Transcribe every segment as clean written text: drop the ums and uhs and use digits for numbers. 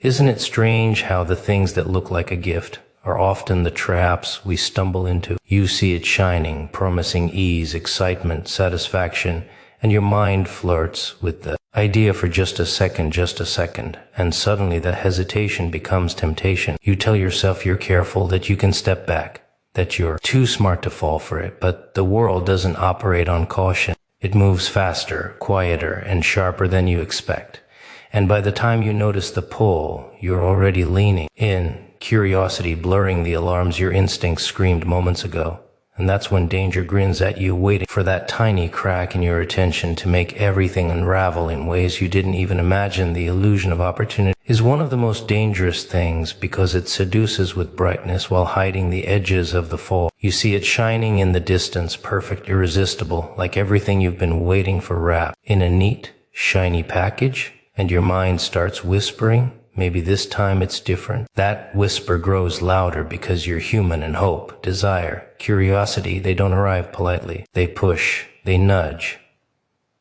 Isn't it strange how the things that look like a gift are often the traps we stumble into? You see it shining, promising ease, excitement, satisfaction, and your mind flirts with the idea for just a second, and suddenly that hesitation becomes temptation. You tell yourself you're careful, that you can step back, that you're too smart to fall for it, but the world doesn't operate on caution. It moves faster, quieter, and sharper than you expect. And by the time you notice the pull, you're already leaning in, curiosity blurring the alarms your instincts screamed moments ago. And that's when danger grins at you, waiting for that tiny crack in your attention to make everything unravel in ways you didn't even imagine. The illusion of opportunity is one of the most dangerous things because it seduces with brightness while hiding the edges of the fall. You see it shining in the distance, perfect, irresistible, like everything you've been waiting for wrapped in a neat, shiny package, and your mind starts whispering, maybe this time it's different. That whisper grows louder because you're human, and hope, desire, curiosity, they don't arrive politely. They push, they nudge.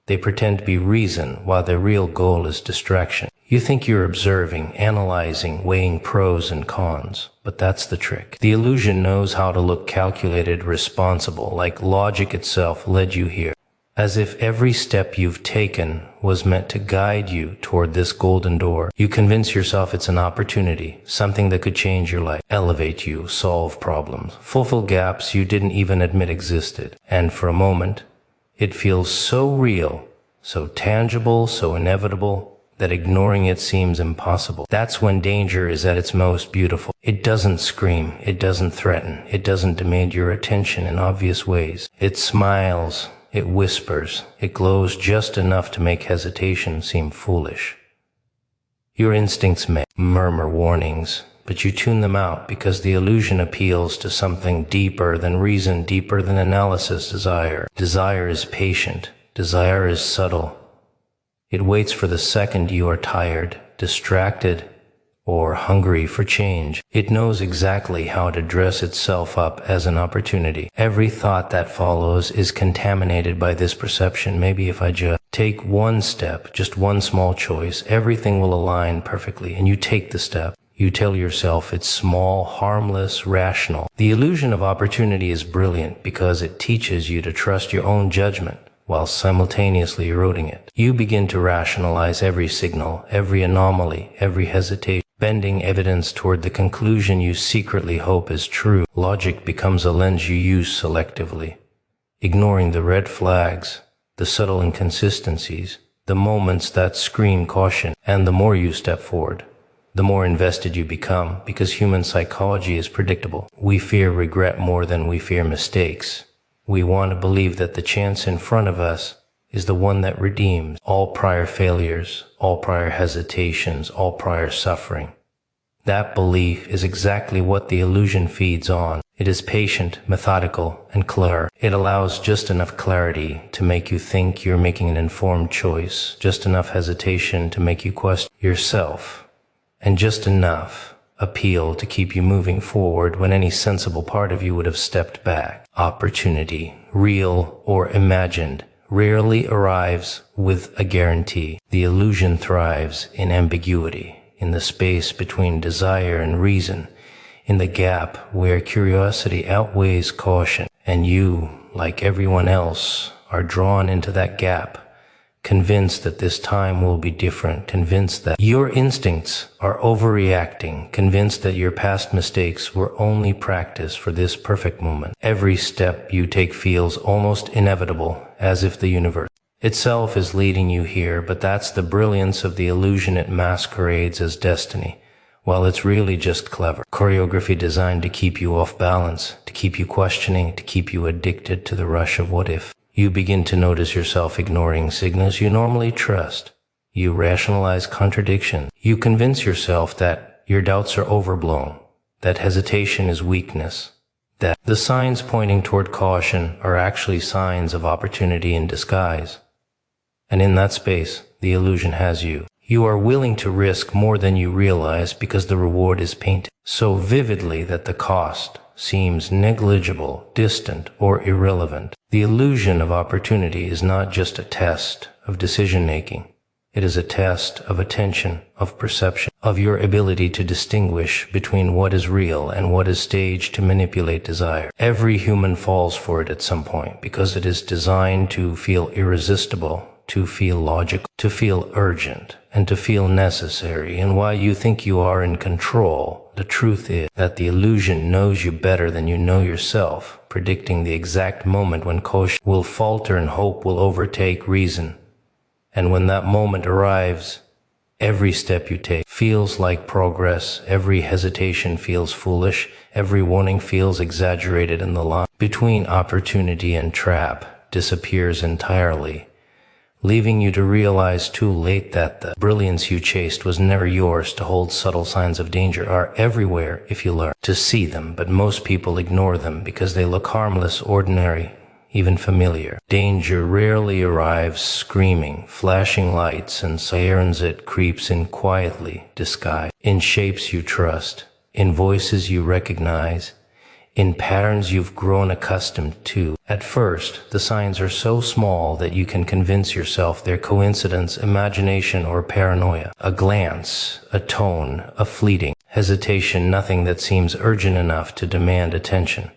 They pretend to be reason while their real goal is distraction. You think you're observing, analyzing, weighing pros and cons, but that's the trick. The illusion knows how to look calculated, responsible, like logic itself led you here. As if every step you've taken was meant to guide you toward this golden door. You convince yourself it's an opportunity, something that could change your life, elevate you, solve problems, fulfill gaps you didn't even admit existed. And for a moment, it feels so real, so tangible, so inevitable, that ignoring it seems impossible. That's when danger is at its most beautiful. It doesn't scream, it doesn't threaten, it doesn't demand your attention in obvious ways. It smiles. It whispers, it glows just enough to make hesitation seem foolish. Your instincts may murmur warnings, but you tune them out because the illusion appeals to something deeper than reason, deeper than analysis. Desire. Desire is patient. Desire is subtle. It waits for the second you are tired, distracted, or hungry for change. It knows exactly how to dress itself up as an opportunity. Every thought that follows is contaminated by this perception. Maybe if I just take one step, just one small choice, everything will align perfectly. And you take the step. You tell yourself it's small, harmless, rational. The illusion of opportunity is brilliant because it teaches you to trust your own judgment while simultaneously eroding it. You begin to rationalize every signal, every anomaly, every hesitation, bending evidence toward the conclusion you secretly hope is true. Logic becomes a lens you use selectively, ignoring the red flags, the subtle inconsistencies, the moments that scream caution. And the more you step forward, the more invested you become, because human psychology is predictable. We fear regret more than we fear mistakes. We want to believe that the chance in front of us is the one that redeems all prior failures, all prior hesitations, all prior suffering. That belief is exactly what the illusion feeds on. It is patient, methodical, and clear. It allows just enough clarity to make you think you're making an informed choice, just enough hesitation to make you question yourself, and just enough appeal to keep you moving forward when any sensible part of you would have stepped back. Opportunity, real or imagined, rarely arrives with a guarantee. The illusion thrives in ambiguity, in the space between desire and reason, in the gap where curiosity outweighs caution, and you, like everyone else, are drawn into that gap, convinced that this time will be different, convinced that your instincts are overreacting, convinced that your past mistakes were only practice for this perfect moment. Every step you take feels almost inevitable, as if the universe itself is leading you here, but that's the brilliance of the illusion. It masquerades as destiny, while it's really just clever choreography designed to keep you off balance, to keep you questioning, to keep you addicted to the rush of what if. You begin to notice yourself ignoring signals you normally trust. You rationalize contradiction. You convince yourself that your doubts are overblown, that hesitation is weakness, that the signs pointing toward caution are actually signs of opportunity in disguise. And in that space, the illusion has you. You are willing to risk more than you realize because the reward is painted so vividly that the cost seems negligible, distant, or irrelevant. The illusion of opportunity is not just a test of decision-making. It is a test of attention, of perception, of your ability to distinguish between what is real and what is staged to manipulate desire. Every human falls for it at some point because it is designed to feel irresistible, to feel logical, to feel urgent, and to feel necessary. And while you think you are in control, the truth is that the illusion knows you better than you know yourself, predicting the exact moment when caution will falter and hope will overtake reason. And when that moment arrives, every step you take feels like progress, every hesitation feels foolish, every warning feels exaggerated, and the line between opportunity and trap disappears entirely, leaving you to realize too late that the brilliance you chased was never yours. To hold subtle signs of danger are everywhere if you learn to see them, but most people ignore them because they look harmless, ordinary, even familiar. Danger rarely arrives screaming, flashing lights and sirens. It creeps in quietly, disguised, in shapes you trust, in voices you recognize, in patterns you've grown accustomed to. At first, the signs are so small that you can convince yourself they're coincidence, imagination, or paranoia. A glance, a tone, a fleeting hesitation, nothing that seems urgent enough to demand attention.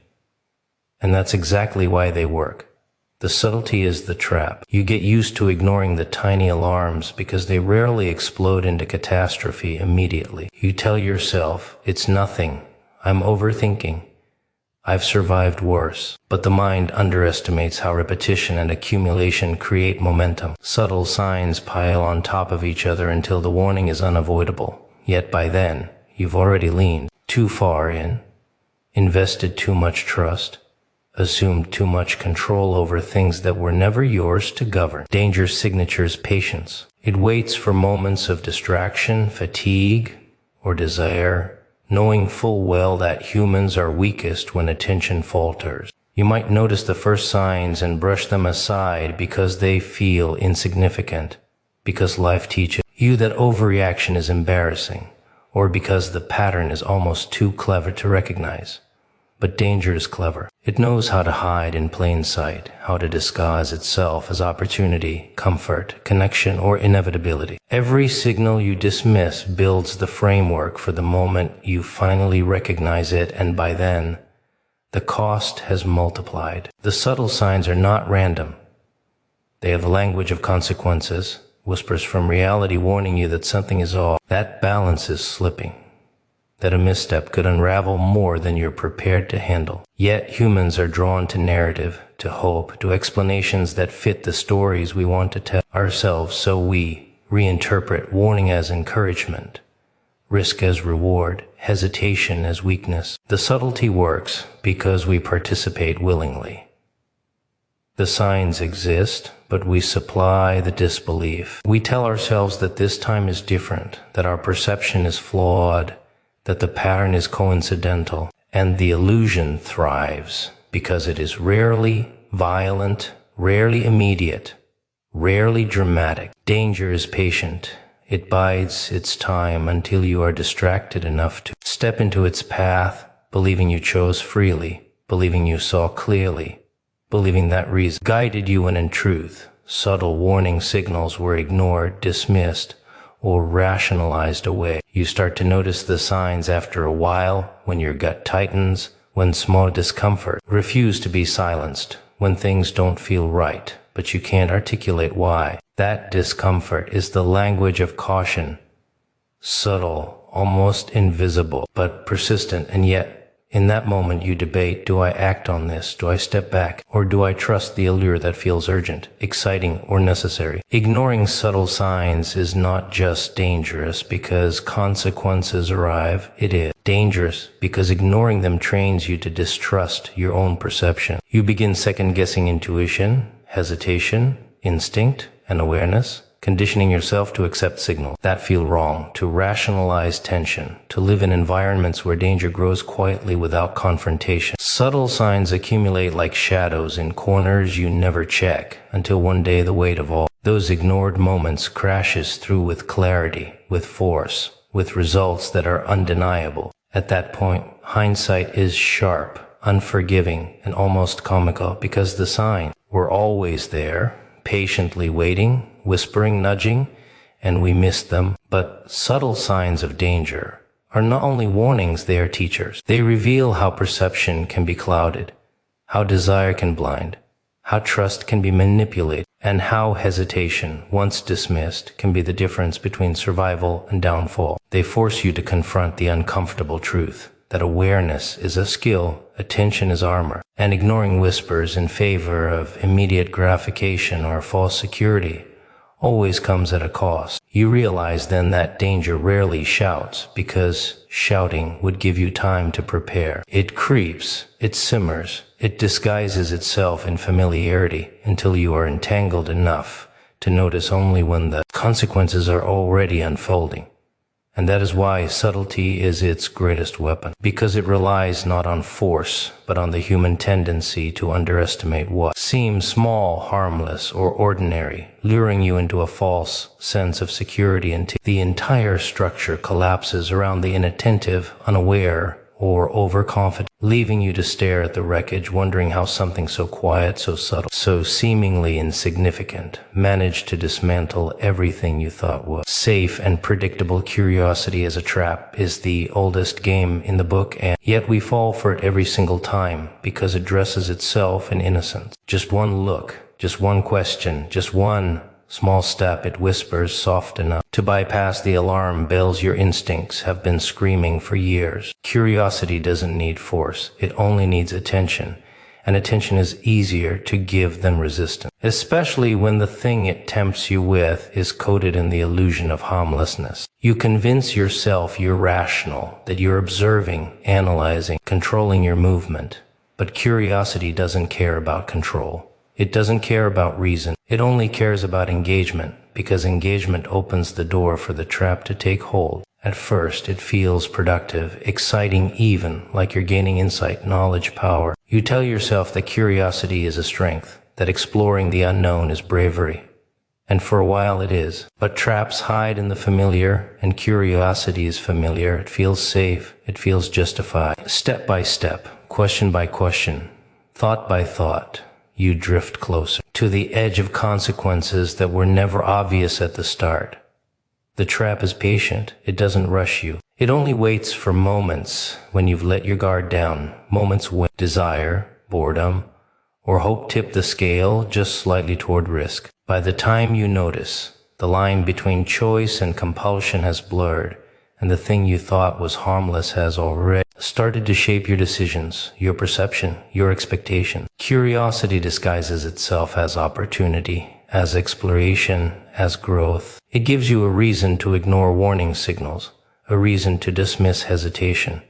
And that's exactly why they work. The subtlety is the trap. You get used to ignoring the tiny alarms because they rarely explode into catastrophe immediately. You tell yourself, it's nothing, I'm overthinking, I've survived worse. But the mind underestimates how repetition and accumulation create momentum. Subtle signs pile on top of each other until the warning is unavoidable. Yet by then, you've already leaned too far in, invested too much trust, assumed too much control over things that were never yours to govern. Danger's signature is patience. It waits for moments of distraction, fatigue, or desire, knowing full well that humans are weakest when attention falters. You might notice the first signs and brush them aside because they feel insignificant, because life teaches you that overreaction is embarrassing, or because the pattern is almost too clever to recognize. But danger is clever. It knows how to hide in plain sight, how to disguise itself as opportunity, comfort, connection, or inevitability. Every signal you dismiss builds the framework for the moment you finally recognize it, and by then, the cost has multiplied. The subtle signs are not random. They have the language of consequences, whispers from reality warning you that something is off, that balance is slipping, that a misstep could unravel more than you're prepared to handle. Yet humans are drawn to narrative, to hope, to explanations that fit the stories we want to tell ourselves, so we reinterpret warning as encouragement, risk as reward, hesitation as weakness. The subtlety works because we participate willingly. The signs exist, but we supply the disbelief. We tell ourselves that this time is different, that our perception is flawed, that the pattern is coincidental, and the illusion thrives because it is rarely violent, rarely immediate, rarely dramatic. Danger is patient. It bides its time until you are distracted enough to step into its path, believing you chose freely, believing you saw clearly, believing that reason guided you when in truth, subtle warning signals were ignored, dismissed, or rationalized away. You start to notice the signs after a while, when your gut tightens, when small discomfort refuses to be silenced, when things don't feel right, but you can't articulate why. That discomfort is the language of caution, subtle, almost invisible, but persistent, and yet in that moment you debate, do I act on this? Do I step back? Or do I trust the allure that feels urgent, exciting, or necessary? Ignoring subtle signs is not just dangerous because consequences arrive. It is dangerous because ignoring them trains you to distrust your own perception. You begin second-guessing intuition, hesitation, instinct, and awareness, conditioning yourself to accept signals that feel wrong, to rationalize tension, to live in environments where danger grows quietly without confrontation. Subtle signs accumulate like shadows in corners you never check, until one day the weight of all those ignored moments crashes through with clarity, with force, with results that are undeniable. At that point, hindsight is sharp, unforgiving, and almost comical because the signs were always there, patiently waiting, whispering, nudging, and we miss them. But subtle signs of danger are not only warnings, they are teachers. They reveal how perception can be clouded, how desire can blind, how trust can be manipulated, and how hesitation, once dismissed, can be the difference between survival and downfall. They force you to confront the uncomfortable truth that awareness is a skill, attention is armor, and ignoring whispers in favor of immediate gratification or false security always comes at a cost. You realize then that danger rarely shouts, because shouting would give you time to prepare. It creeps, it simmers, it disguises itself in familiarity until you are entangled enough to notice only when the consequences are already unfolding. And that is why subtlety is its greatest weapon, because it relies not on force, but on the human tendency to underestimate what seems small, harmless, or ordinary, luring you into a false sense of security until the entire structure collapses around the inattentive, unaware, or overconfident, leaving you to stare at the wreckage, wondering how something so quiet, so subtle, so seemingly insignificant, managed to dismantle everything you thought was safe and predictable. Curiosity as a trap is the oldest game in the book, and yet we fall for it every single time because it dresses itself in innocence. Just one look, just one question, just one small step, it whispers soft enough to bypass the alarm bells your instincts have been screaming for years. Curiosity doesn't need force, it only needs attention, and attention is easier to give than resistance, especially when the thing it tempts you with is coated in the illusion of harmlessness. You convince yourself you're rational, that you're observing, analyzing, controlling your movement, but curiosity doesn't care about control. It doesn't care about reason. It only cares about engagement, because engagement opens the door for the trap to take hold. At first, it feels productive, exciting, even like you're gaining insight, knowledge, power. You tell yourself that curiosity is a strength, that exploring the unknown is bravery. And for a while it is. But traps hide in the familiar, and curiosity is familiar. It feels safe. It feels justified. Step by step, question by question, thought by thought, you drift closer to the edge of consequences that were never obvious at the start. The trap is patient. It doesn't rush you. It only waits for moments when you've let your guard down, moments when desire, boredom, or hope tip the scale just slightly toward risk. By the time you notice, the line between choice and compulsion has blurred, and the thing you thought was harmless has already started to shape your decisions, your perception, your expectation. Curiosity disguises itself as opportunity, as exploration, as growth. It gives you a reason to ignore warning signals, a reason to dismiss hesitation,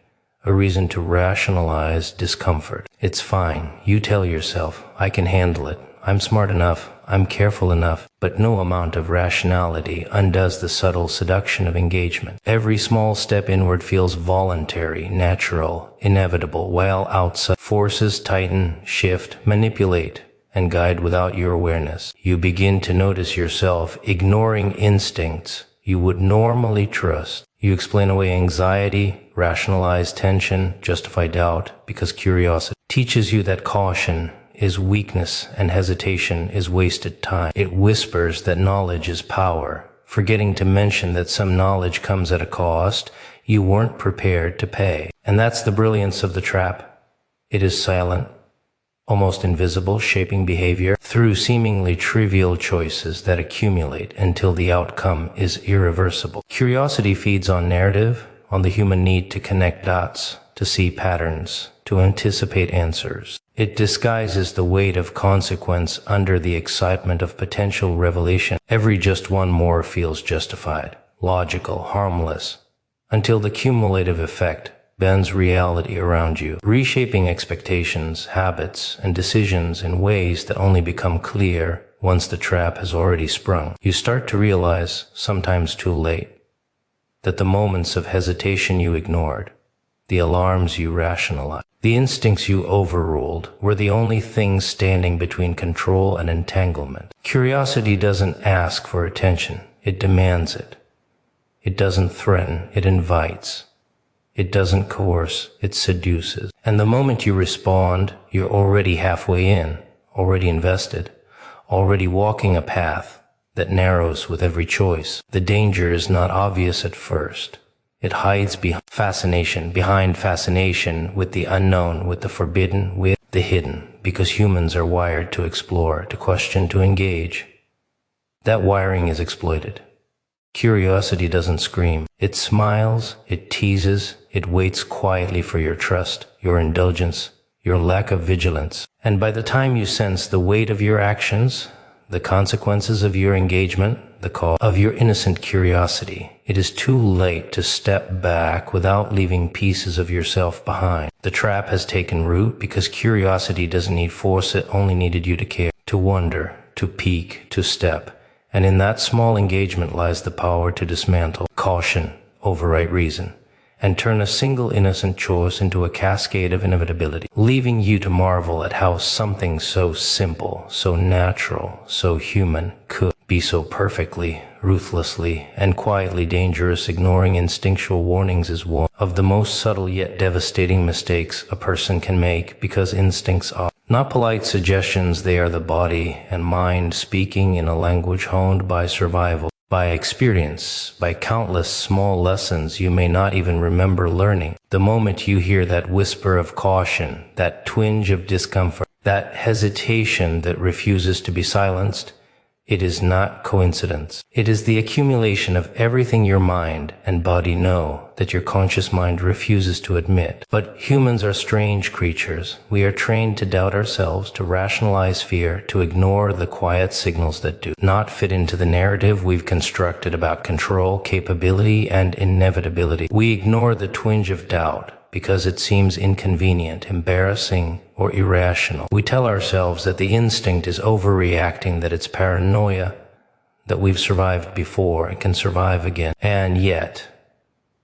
a reason to rationalize discomfort. It's fine, you tell yourself, I can handle it, I'm smart enough, I'm careful enough, but no amount of rationality undoes the subtle seduction of engagement. Every small step inward feels voluntary, natural, inevitable, while outside forces tighten, shift, manipulate, and guide without your awareness. You begin to notice yourself ignoring instincts you would normally trust. You explain away anxiety, rationalize tension, justify doubt, because curiosity teaches you that caution is weakness and hesitation is wasted time. It whispers that knowledge is power, forgetting to mention that some knowledge comes at a cost you weren't prepared to pay. And that's the brilliance of the trap. It is silent, almost invisible, shaping behavior through seemingly trivial choices that accumulate until the outcome is irreversible. Curiosity feeds on narrative, on the human need to connect dots, to see patterns, to anticipate answers. It disguises the weight of consequence under the excitement of potential revelation. Every just one more feels justified, logical, harmless, until the cumulative effect bends reality around you, reshaping expectations, habits, and decisions in ways that only become clear once the trap has already sprung. You start to realize, sometimes too late, that the moments of hesitation you ignored, the alarms you rationalized, the instincts you overruled were the only things standing between control and entanglement. Curiosity doesn't ask for attention, it demands it. It doesn't threaten, it invites. It doesn't coerce, it seduces. And the moment you respond, you're already halfway in, already invested, already walking a path that narrows with every choice. The danger is not obvious at first. It hides behind fascination with the unknown, with the forbidden, with the hidden, because humans are wired to explore, to question, to engage. That wiring is exploited. Curiosity doesn't scream. It smiles, it teases, it waits quietly for your trust, your indulgence, your lack of vigilance. And by the time you sense the weight of your actions, the consequences of your engagement, the call of your innocent curiosity, it is too late to step back without leaving pieces of yourself behind. The trap has taken root because curiosity doesn't need force, it only needed you to care, to wonder, to peek, to step. And in that small engagement lies the power to dismantle caution, override reason, and turn a single innocent choice into a cascade of inevitability, leaving you to marvel at how something so simple, so natural, so human could be so perfectly, ruthlessly, and quietly dangerous. Ignoring instinctual warnings is one of the most subtle yet devastating mistakes a person can make, because instincts are not polite suggestions, they are the body and mind speaking in a language honed by survival, by experience, by countless small lessons you may not even remember learning. The moment you hear that whisper of caution, that twinge of discomfort, that hesitation that refuses to be silenced, it is not coincidence. It is the accumulation of everything your mind and body know that your conscious mind refuses to admit. But humans are strange creatures. We are trained to doubt ourselves, to rationalize fear, to ignore the quiet signals that do not fit into the narrative we've constructed about control, capability, and inevitability. We ignore the twinge of doubt because it seems inconvenient, embarrassing, or irrational. We tell ourselves that the instinct is overreacting, that it's paranoia, that we've survived before and can survive again. And yet,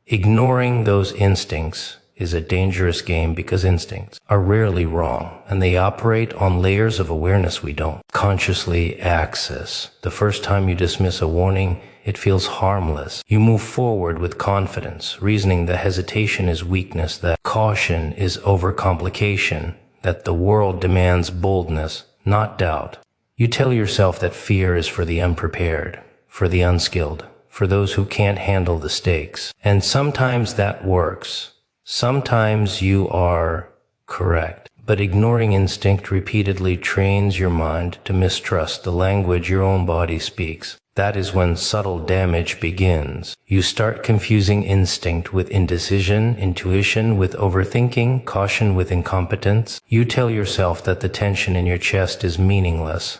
ignoring those instincts is a dangerous game, because instincts are rarely wrong, and they operate on layers of awareness we don't consciously access. The first time you dismiss a warning, it feels harmless. You move forward with confidence, reasoning that hesitation is weakness, that caution is overcomplication, that the world demands boldness, not doubt. You tell yourself that fear is for the unprepared, for the unskilled, for those who can't handle the stakes. And sometimes that works. Sometimes you are correct. But ignoring instinct repeatedly trains your mind to mistrust the language your own body speaks. That is when subtle damage begins. You start confusing instinct with indecision, intuition with overthinking, caution with incompetence. You tell yourself that the tension in your chest is meaningless,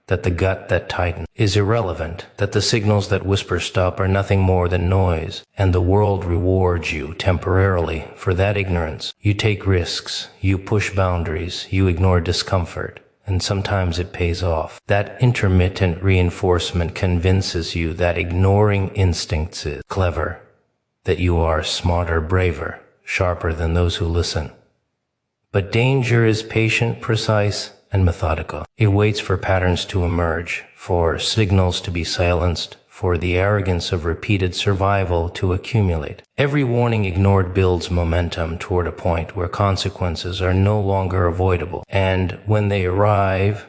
that the gut that tightens is irrelevant, that the signals that whisper stop are nothing more than noise, and the world rewards you temporarily for that ignorance. You take risks, you push boundaries, you ignore discomfort, and sometimes it pays off. That intermittent reinforcement convinces you that ignoring instincts is clever, that you are smarter, braver, sharper than those who listen. But danger is patient, precise, and methodical. It waits for patterns to emerge, for signals to be silenced, for the arrogance of repeated survival to accumulate. Every warning ignored builds momentum toward a point where consequences are no longer avoidable. And when they arrive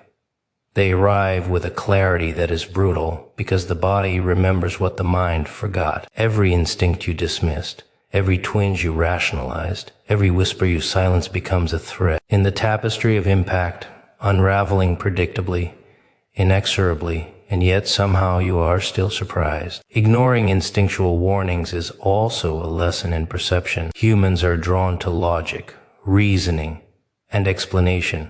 with a clarity that is brutal, because the body remembers what the mind forgot. Every instinct you dismissed, every twinge you rationalized, every whisper you silenced becomes a thread in the tapestry of impact, unraveling predictably, inexorably, and yet somehow you are still surprised. Ignoring instinctual warnings is also a lesson in perception. Humans are drawn to logic, reasoning, and explanation.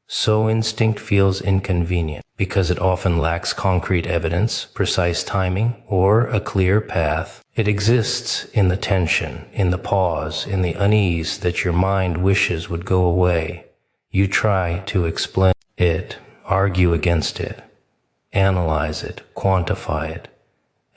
So instinct feels inconvenient because it often lacks concrete evidence, precise timing, or a clear path. It exists in the tension, in the pause, in the unease that your mind wishes would go away. You try to explain it, argue against it, analyze it, quantify it,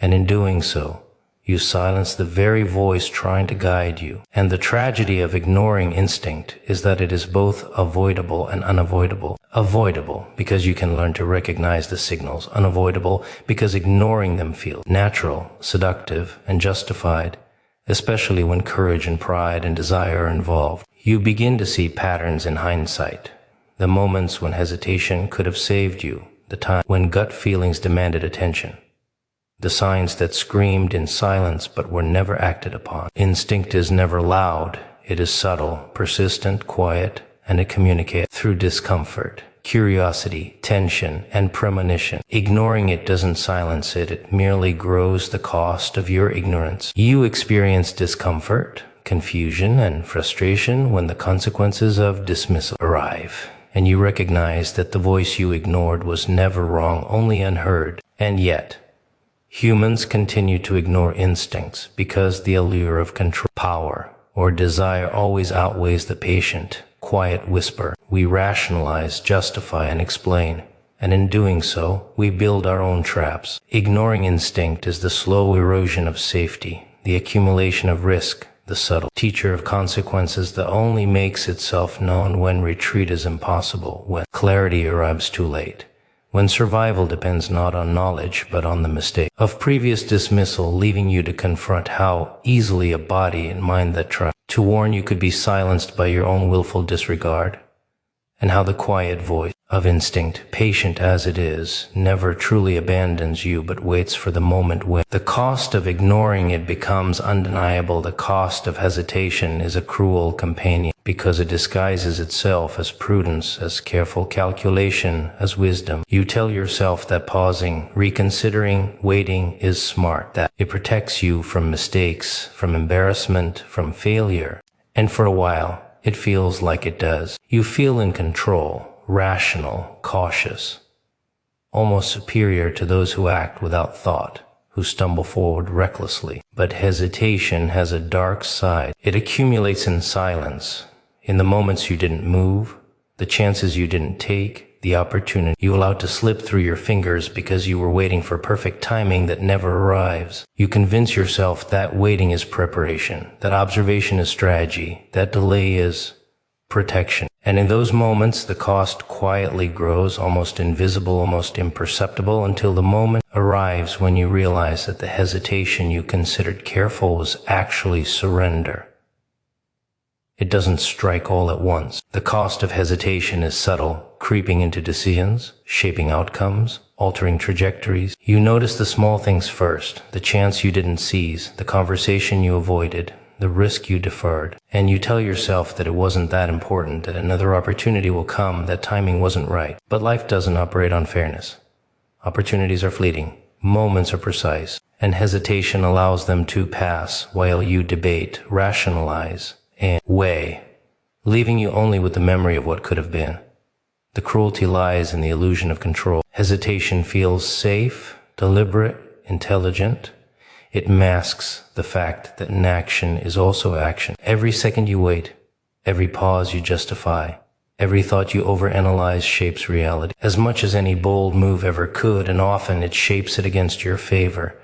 and in doing so, you silence the very voice trying to guide you. And the tragedy of ignoring instinct is that it is both avoidable and unavoidable. Avoidable because you can learn to recognize the signals. Unavoidable because ignoring them feels natural, seductive, and justified, especially when courage and pride and desire are involved. You begin to see patterns in hindsight, the moments when hesitation could have saved you, the time when gut feelings demanded attention, the signs that screamed in silence but were never acted upon. Instinct is never loud. It is subtle, persistent, quiet, and it communicates through discomfort, curiosity, tension, and premonition. Ignoring it doesn't silence it. It merely grows the cost of your ignorance. You experience discomfort, confusion, and frustration when the consequences of dismissal arrive, and you recognize that the voice you ignored was never wrong, only unheard. And yet, humans continue to ignore instincts because the allure of control, power, or desire always outweighs the patient, quiet whisper. We rationalize, justify, and explain, and in doing so, we build our own traps. Ignoring instinct is the slow erosion of safety, the accumulation of risk, the subtle teacher of consequences that only makes itself known when retreat is impossible, when clarity arrives too late, when survival depends not on knowledge but on the mistake of previous dismissal, leaving you to confront how easily a body and mind that try to warn you could be silenced by your own willful disregard, and how the quiet voice of instinct, patient as it is, never truly abandons you but waits for the moment when the cost of ignoring it becomes undeniable. The cost of hesitation is a cruel companion because it disguises itself as prudence, as careful calculation, as wisdom. You tell yourself that pausing, reconsidering, waiting is smart, that it protects you from mistakes, from embarrassment, from failure, and for a while, it feels like it does. You feel in control, rational, cautious, almost superior to those who act without thought, who stumble forward recklessly. But hesitation has a dark side. It accumulates in silence, in the moments you didn't move, the chances you didn't take, the opportunity you allowed to slip through your fingers because you were waiting for perfect timing that never arrives. You convince yourself that waiting is preparation, that observation is strategy, that delay is protection. And in those moments, the cost quietly grows, almost invisible, almost imperceptible, until the moment arrives when you realize that the hesitation you considered careful was actually surrender. It doesn't strike all at once. The cost of hesitation is subtle, creeping into decisions, shaping outcomes, altering trajectories. You notice the small things first, the chance you didn't seize, the conversation you avoided, the risk you deferred, and you tell yourself that it wasn't that important, that another opportunity will come, that timing wasn't right. But life doesn't operate on fairness. Opportunities are fleeting, moments are precise, and hesitation allows them to pass while you debate, rationalize, and weigh, leaving you only with the memory of what could have been. The cruelty lies in the illusion of control. Hesitation feels safe, deliberate, intelligent. It masks the fact that inaction is also action. Every second you wait, every pause you justify, every thought you overanalyze shapes reality as much as any bold move ever could, and often it shapes it against your favor.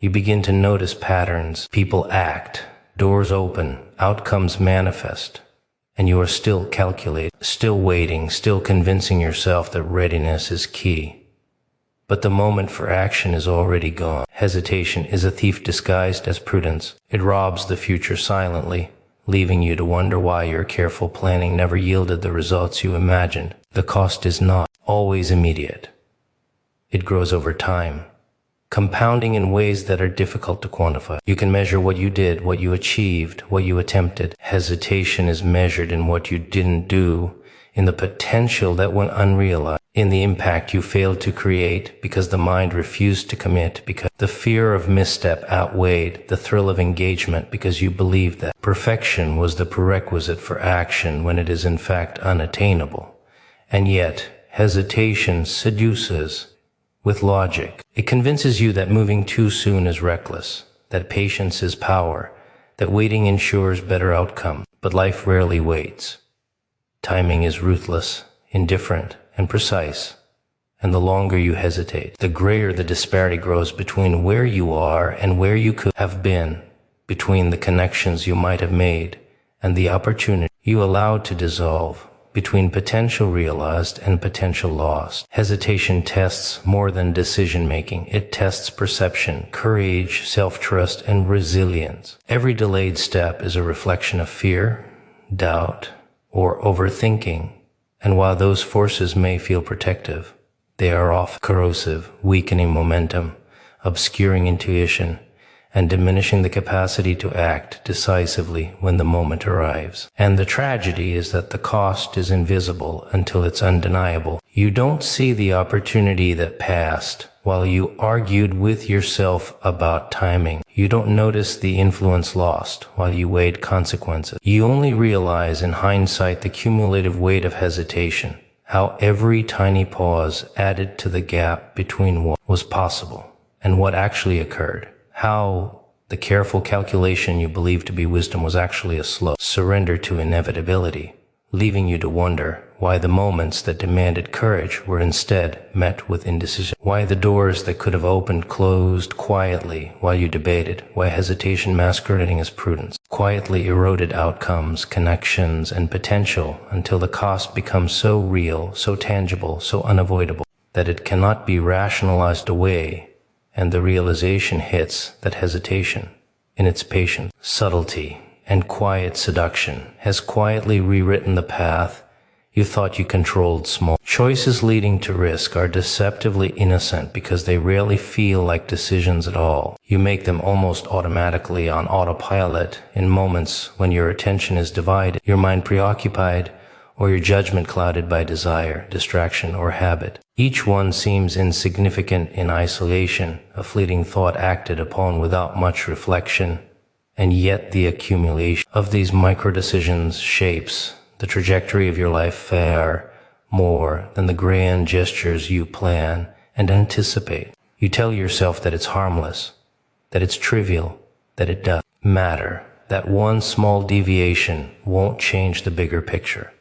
You begin to notice patterns. People act, doors open, outcomes manifest, and you are still calculating, still waiting, still convincing yourself that readiness is key. But the moment for action is already gone. Hesitation is a thief disguised as prudence. It robs the future silently, leaving you to wonder why your careful planning never yielded the results you imagined. The cost is not always immediate. It grows over time, compounding in ways that are difficult to quantify. You can measure what you did, what you achieved, what you attempted. Hesitation is measured in what you didn't do, in the potential that went unrealized, in the impact you failed to create because the mind refused to commit, because the fear of misstep outweighed the thrill of engagement, because you believed that perfection was the prerequisite for action when it is in fact unattainable. And yet, hesitation seduces with logic. It convinces you that moving too soon is reckless, that patience is power, that waiting ensures better outcome. But life rarely waits. Timing is ruthless, indifferent, and precise. And the longer you hesitate, the greater the disparity grows between where you are and where you could have been, between the connections you might have made and the opportunity you allowed to dissolve, between potential realized and potential lost. Hesitation tests more than decision-making. It tests perception, courage, self-trust, and resilience. Every delayed step is a reflection of fear, doubt, or overthinking. And while those forces may feel protective, They are often corrosive, weakening momentum, obscuring intuition, and diminishing the capacity to act decisively when the moment arrives. And the tragedy is that the cost is invisible until it's undeniable. You don't see the opportunity that passed while you argued with yourself about timing. You don't notice the influence lost while you weighed consequences. You only realize in hindsight the cumulative weight of hesitation, how every tiny pause added to the gap between what was possible and what actually occurred. How the careful calculation you believed to be wisdom was actually a slow surrender to inevitability, leaving you to wonder why the moments that demanded courage were instead met with indecision, why the doors that could have opened closed quietly while you debated, why hesitation masquerading as prudence quietly eroded outcomes, connections, and potential until the cost becomes so real, so tangible, so unavoidable that it cannot be rationalized away. And the realization hits that hesitation, in its patience, subtlety, and quiet seduction, has quietly rewritten the path you thought you controlled. Small choices leading to risk are deceptively innocent because they rarely feel like decisions at all. You make them almost automatically on autopilot in moments when your attention is divided, your mind preoccupied, or your judgment clouded by desire, distraction, or habit. Each one seems insignificant in isolation, a fleeting thought acted upon without much reflection, and yet the accumulation of these micro-decisions shapes the trajectory of your life far more than the grand gestures you plan and anticipate. You tell yourself that it's harmless, that it's trivial, that it doesn't matter, that one small deviation won't change the bigger picture.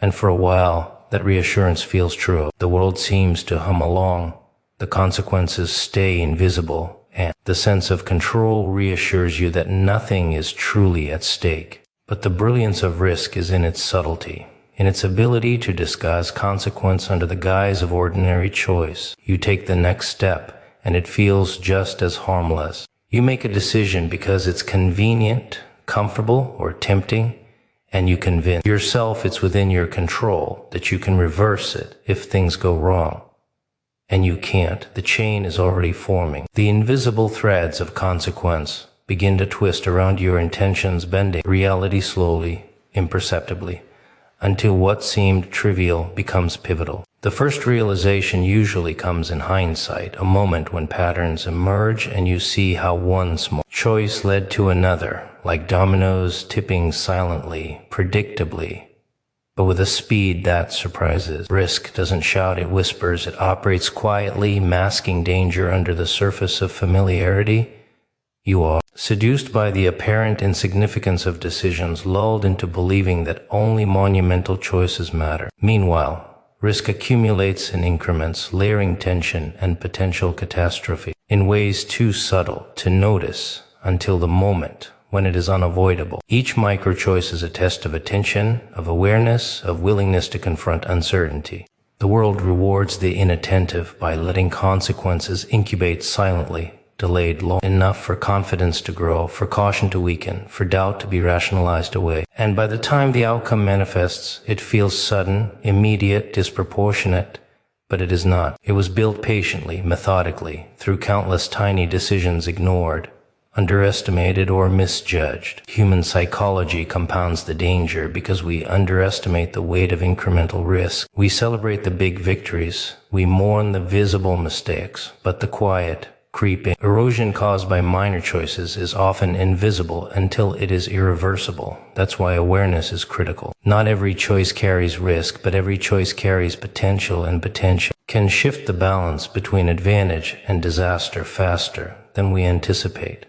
And for a while, that reassurance feels true. The world seems to hum along, the consequences stay invisible, and the sense of control reassures you that nothing is truly at stake. But the brilliance of risk is in its subtlety, in its ability to disguise consequence under the guise of ordinary choice. You take the next step, and it feels just as harmless. You make a decision because it's convenient, comfortable, or tempting, and you convince yourself it's within your control, that you can reverse it if things go wrong. And you can't. The chain is already forming. The invisible threads of consequence begin to twist around your intentions, bending reality slowly, imperceptibly, until what seemed trivial becomes pivotal. The first realization usually comes in hindsight, a moment when patterns emerge and you see how one small choice led to another, like dominoes tipping silently, predictably, but with a speed that surprises. Risk doesn't shout, it whispers, it operates quietly, masking danger under the surface of familiarity. You are seduced by the apparent insignificance of decisions, lulled into believing that only monumental choices matter. Meanwhile, risk accumulates in increments, layering tension and potential catastrophe in ways too subtle to notice until the moment when it is unavoidable. Each micro-choice is a test of attention, of awareness, of willingness to confront uncertainty. The world rewards the inattentive by letting consequences incubate silently, delayed long enough for confidence to grow, for caution to weaken, for doubt to be rationalized away. And by the time the outcome manifests, it feels sudden, immediate, disproportionate, but it is not. It was built patiently, methodically, through countless tiny decisions ignored, underestimated, or misjudged. Human psychology compounds the danger because we underestimate the weight of incremental risk. We celebrate the big victories. We mourn the visible mistakes, but the quiet, creeping erosion caused by minor choices is often invisible until it is irreversible. That's why awareness is critical. Not every choice carries risk, but every choice carries potential, and potential can shift the balance between advantage and disaster faster than we anticipate.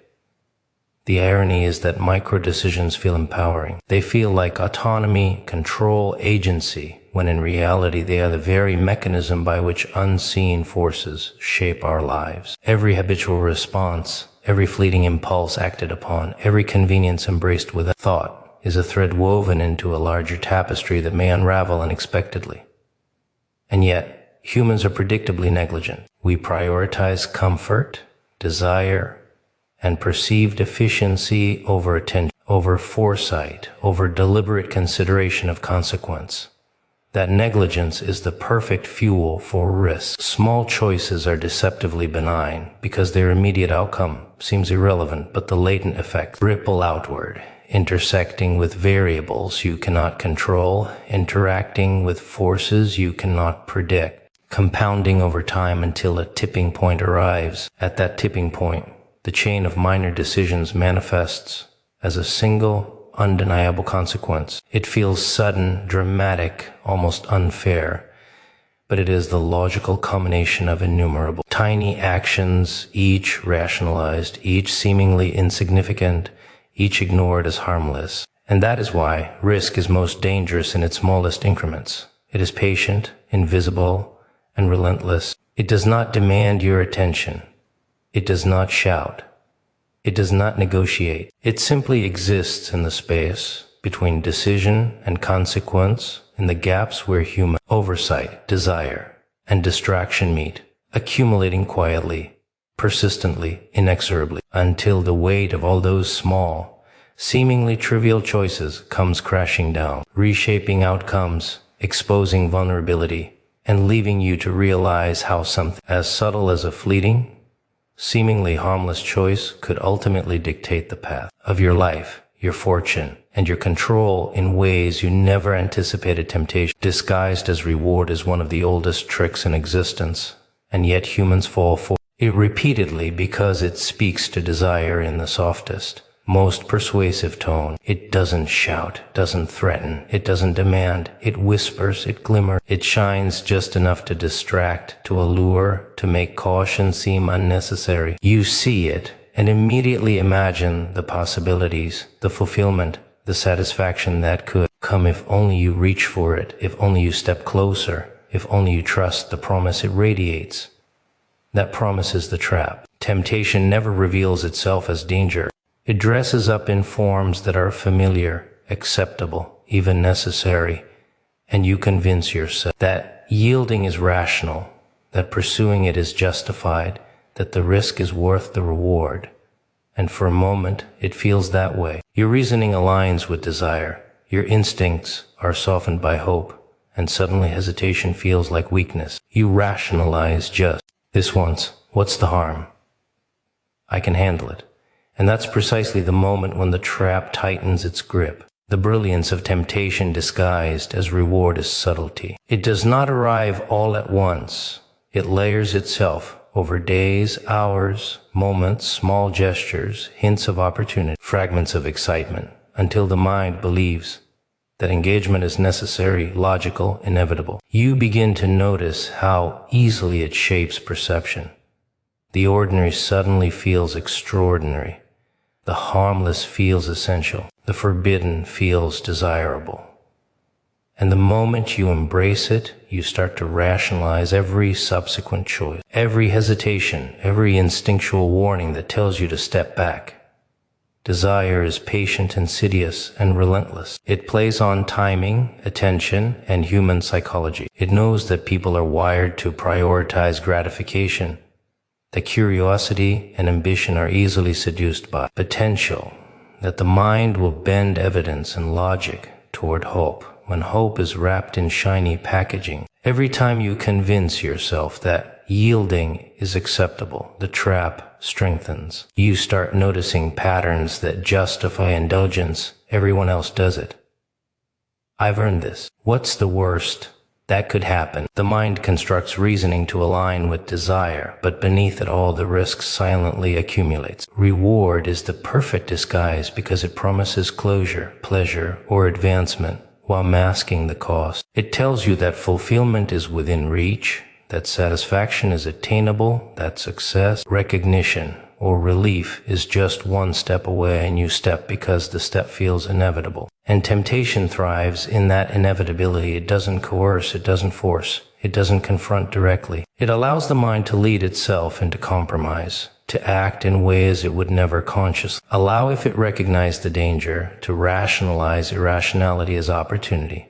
The irony is that micro-decisions feel empowering. They feel like autonomy, control, agency, when in reality they are the very mechanism by which unseen forces shape our lives. Every habitual response, every fleeting impulse acted upon, every convenience embraced with a thought is a thread woven into a larger tapestry that may unravel unexpectedly. And yet, humans are predictably negligent. We prioritize comfort, desire, and perceived efficiency over attention, over foresight, over deliberate consideration of consequence. That negligence is the perfect fuel for risk. Small choices are deceptively benign because their immediate outcome seems irrelevant, but the latent effects ripple outward, intersecting with variables you cannot control, interacting with forces you cannot predict, compounding over time until a tipping point arrives. At that tipping point, the chain of minor decisions manifests as a single, undeniable consequence. It feels sudden, dramatic, almost unfair, but it is the logical culmination of innumerable tiny actions, each rationalized, each seemingly insignificant, each ignored as harmless. And that is why risk is most dangerous in its smallest increments. It is patient, invisible, and relentless. It does not demand your attention. It does not shout. It does not negotiate. It simply exists in the space between decision and consequence, in the gaps where human oversight, desire, and distraction meet, accumulating quietly, persistently, inexorably, until the weight of all those small, seemingly trivial choices comes crashing down, reshaping outcomes, exposing vulnerability, and leaving you to realize how something as subtle as a fleeting, seemingly harmless choice could ultimately dictate the path of your life, your fortune, and your control in ways you never anticipated. Temptation, disguised as reward, is one of the oldest tricks in existence, and yet humans fall for it repeatedly because it speaks to desire in the softest, most persuasive tone. It doesn't shout, doesn't threaten, it doesn't demand, it whispers, it glimmers, it shines just enough to distract, to allure, to make caution seem unnecessary. You see it and immediately imagine the possibilities, the fulfillment, the satisfaction that could come if only you reach for it, if only you step closer, if only you trust the promise it radiates. That promise is the trap. Temptation never reveals itself as danger. It dresses up in forms that are familiar, acceptable, even necessary, and you convince yourself that yielding is rational, that pursuing it is justified, that the risk is worth the reward. And for a moment, it feels that way. Your reasoning aligns with desire. Your instincts are softened by hope, and suddenly hesitation feels like weakness. You rationalize just this once. What's the harm? I can handle it. And that's precisely the moment when the trap tightens its grip. The brilliance of temptation disguised as reward is subtlety. It does not arrive all at once. It layers itself over days, hours, moments, small gestures, hints of opportunity, fragments of excitement, until the mind believes that engagement is necessary, logical, inevitable. You begin to notice how easily it shapes perception. The ordinary suddenly feels extraordinary. The harmless feels essential. The forbidden feels desirable. And the moment you embrace it, you start to rationalize every subsequent choice, every hesitation, every instinctual warning that tells you to step back. Desire is patient, insidious, and relentless. It plays on timing, attention, and human psychology. It knows that people are wired to prioritize gratification, that curiosity and ambition are easily seduced by potential, that the mind will bend evidence and logic toward hope, when hope is wrapped in shiny packaging. Every time you convince yourself that yielding is acceptable, the trap strengthens. You start noticing patterns that justify indulgence. Everyone else does it. I've earned this. What's the worst that could happen? The mind constructs reasoning to align with desire, but beneath it all the risk silently accumulates. Reward is the perfect disguise because it promises closure, pleasure, or advancement while masking the cost. It tells you that fulfillment is within reach, that satisfaction is attainable, that success, recognition, or relief is just one step away, and you step because the step feels inevitable. And temptation thrives in that inevitability. It doesn't coerce, it doesn't force, it doesn't confront directly. It allows the mind to lead itself into compromise, to act in ways it would never consciously allow if it recognized the danger, to rationalize irrationality as opportunity.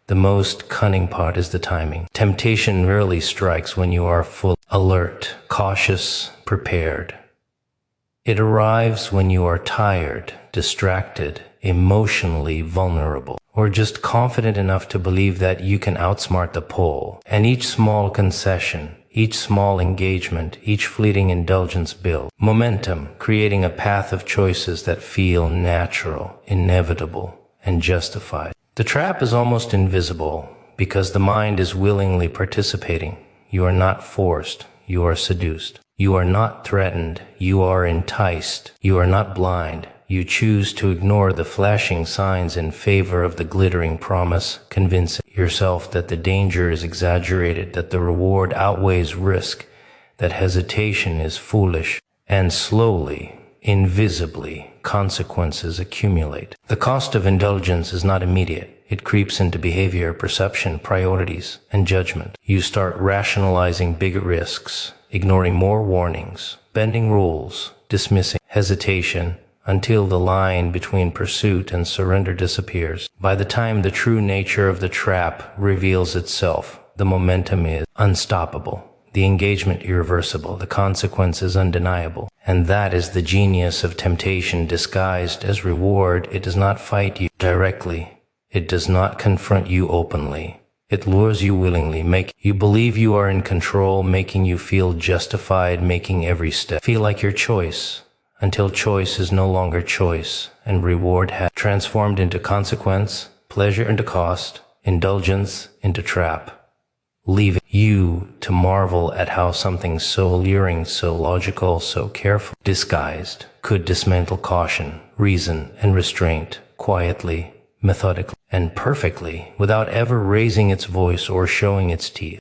The most cunning part is the timing. Temptation rarely strikes when you are full alert, cautious, prepared. It arrives when you are tired, distracted, emotionally vulnerable. or just confident enough to believe that you can outsmart the poll. And each small concession, each small engagement, each fleeting indulgence builds momentum, creating a path of choices that feel natural, inevitable, and justified. The trap is almost invisible because the mind is willingly participating. You are not forced, you are seduced. You are not threatened, you are enticed. You are not blind. You choose to ignore the flashing signs in favor of the glittering promise, convincing yourself that the danger is exaggerated, that the reward outweighs risk, that hesitation is foolish, and slowly, invisibly, consequences accumulate. The cost of indulgence is not immediate. It creeps into behavior, perception, priorities, and judgment. You start rationalizing bigger risks, ignoring more warnings, bending rules, dismissing hesitation, until the line between pursuit and surrender disappears. By the time the true nature of the trap reveals itself, the momentum is unstoppable, the engagement irreversible, the consequences undeniable. And that is the genius of temptation disguised as reward. It does not fight you directly. It does not confront you openly. It lures you willingly, make you believe you are in control, making you feel justified, making every step feel like your choice, until choice is no longer choice, and reward has transformed into consequence, pleasure into cost, indulgence into trap, leaving you to marvel at how something so alluring, so logical, so carefully disguised could dismantle caution, reason, and restraint quietly, methodically, and perfectly, without ever raising its voice or showing its teeth.